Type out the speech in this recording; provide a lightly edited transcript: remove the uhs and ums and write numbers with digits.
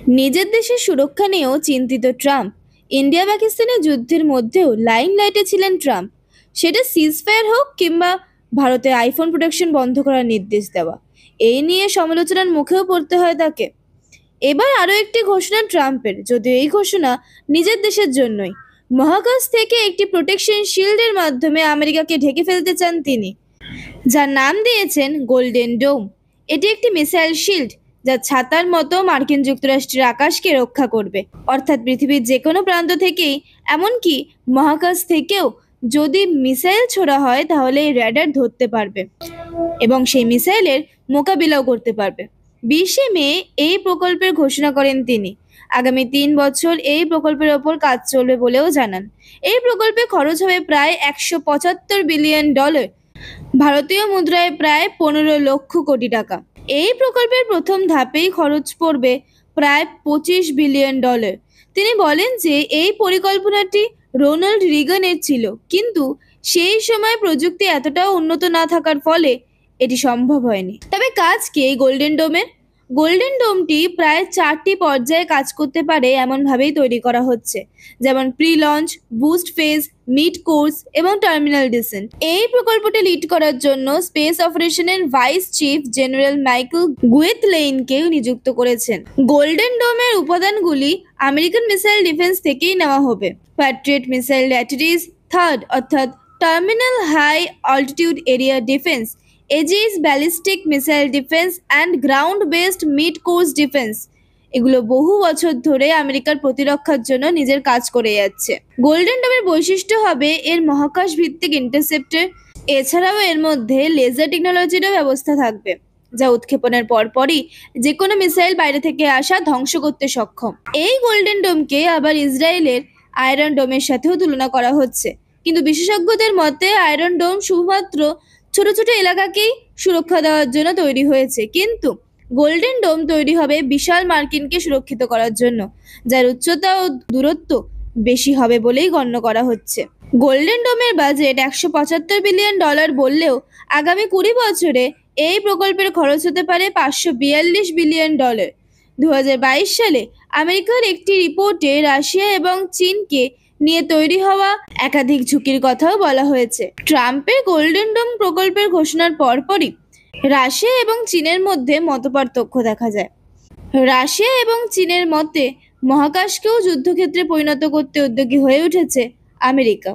নিজের দেশের সুরক্ষা নিয়েও চিন্তিত ট্রাম্প। ইন্ডিয়া পাকিস্তানের যুদ্ধের মধ্যেও লাইমলাইটে ছিলেন ট্রাম্প। সেটা সিজফায়ার হোক কিংবা ভারতে আইফোন প্রোটেকশন বন্ধ করার নির্দেশ দেওয়া, এই নিয়ে সমালোচনার মুখেও পড়তে হয় তাকে। এবার আরও একটি ঘোষণা ট্রাম্পের, যদিও এই ঘোষণা নিজের দেশের জন্যই। মহাকাশ থেকে একটি প্রোটেকশন শিল্ডের মাধ্যমে আমেরিকাকে ঢেকে ফেলতে চান তিনি, যার নাম দিয়েছেন গোল্ডেন ডোম। এটি একটি মিসাইল শিল্ড যা ছাতার মতো মার্কিন যুক্তরাষ্ট্রের আকাশকে রক্ষা করবে, অর্থাৎ পৃথিবীর যে কোনো প্রান্ত থেকেই, এমনকি মহাকাশ থেকেও যদি মিসাইল ছোড়া হয় তাহলে এই র্যাডার ধরতে পারবে এবং সেই মিসাইলের মোকাবিলাও করতে পারবে। 20শে মে এই প্রকল্পের ঘোষণা করেন তিনি। আগামী 3 বছর এই প্রকল্পের ওপর কাজ চলবে বলেও জানান। এই প্রকল্পে খরচ হবে প্রায় $175 বিলিয়ন, ভারতীয় মুদ্রায় প্রায় 15 লক্ষ কোটি টাকা। এই প্রকল্পের প্রথম ধাপেই খরচ পড়বে প্রায় $25 বিলিয়ন। তিনি বলেন যে এই পরিকল্পনাটি রোনাল্ড রিগানের ছিল, কিন্তু সেই সময় প্রযুক্তি এতটাও উন্নত না থাকার ফলে এটি সম্ভব হয়নি। তবে কাজ কি এই গোল্ডেন ডোমের? গোল্ডেন ডোমটি প্রায় 4টি পর্যায়ে কাজ করতে পারে এমনভাবেই তৈরি করা হচ্ছে, যেমন pre launch, boost phase, mid course এবং টার্মিনাল ডিসেন্ট। এই প্রকল্পটি লিড করার জন্য স্পেস অপারেশনের ভাইস চিফ জেনারেল মাইকেল গুয়েথলেইনকে নিযুক্ত করেছেন। গোল্ডেন ডোমের উপাদানগুলি আমেরিকান মিসাইল ডিফেন্স থেকেই নেওয়া হবে। প্যাট্রিয়ট মিসাইল ল্যাটিস থার্ড অর্থাৎ terminal high altitude area defence, Aegis ballistic missile defence and ground based mid course defence, এগুলো বহু বছর ধরে আমেরিকার প্রতিরক্ষার জন্য নিজের কাজ করে যাচ্ছে। গোল্ডেন ডোমের বৈশিষ্ট্য হবে এর মহাকাশ ভিত্তিক ইন্টারসেপ্টর। এছাড়াও এর মধ্যে লেজার টেকনোলজিরও ব্যবস্থা থাকবে, যা উৎক্ষেপণের পরপরই যে কোনো মিসাইল বাইরে থেকে আসা ধ্বংস করতে সক্ষম। এই গোল্ডেন ডোমকে আবার ইসরায়েলের আয়রন ডোমের সাথেও তুলনা করা হচ্ছে, কিন্তু বিশেষজ্ঞদের মতে আয়রন ডোম শুধুমাত্র ছোট ছোট এলাকাকেই সুরক্ষা দেওয়ার জন্য তৈরি হয়েছে, কিন্তু গোল্ডেন ডোম তৈরি হবে বিশাল মার্কিনকে সুরক্ষিত করার জন্য, যার উচ্চতা ও দূরত্ব বেশি হবে বলেই গণ্য করা হচ্ছে। গোল্ডেন ডোমের বাজেট $175 বিলিয়ন বললেও আগামী 20 বছরে এই প্রকল্পের খরচ হতে পারে $542 বিলিয়ন। 2022 সালে আমেরিকার একটি রিপোর্টে রাশিয়া এবং চীনকে নিয়ে তৈরি হওয়া একাধিক ঝুঁকির কথাও বলা হয়েছে। ট্রাম্পের গোল্ডেন ডোম প্রকল্পের ঘোষণার পরপরই রাশিয়া এবং চীনের মধ্যে মতপার্থক্য দেখা যায়। রাশিয়া এবং চীনের মতে মহাকাশকেও যুদ্ধক্ষেত্রে পরিণত করতে উদ্যোগী হয়ে উঠেছে আমেরিকা।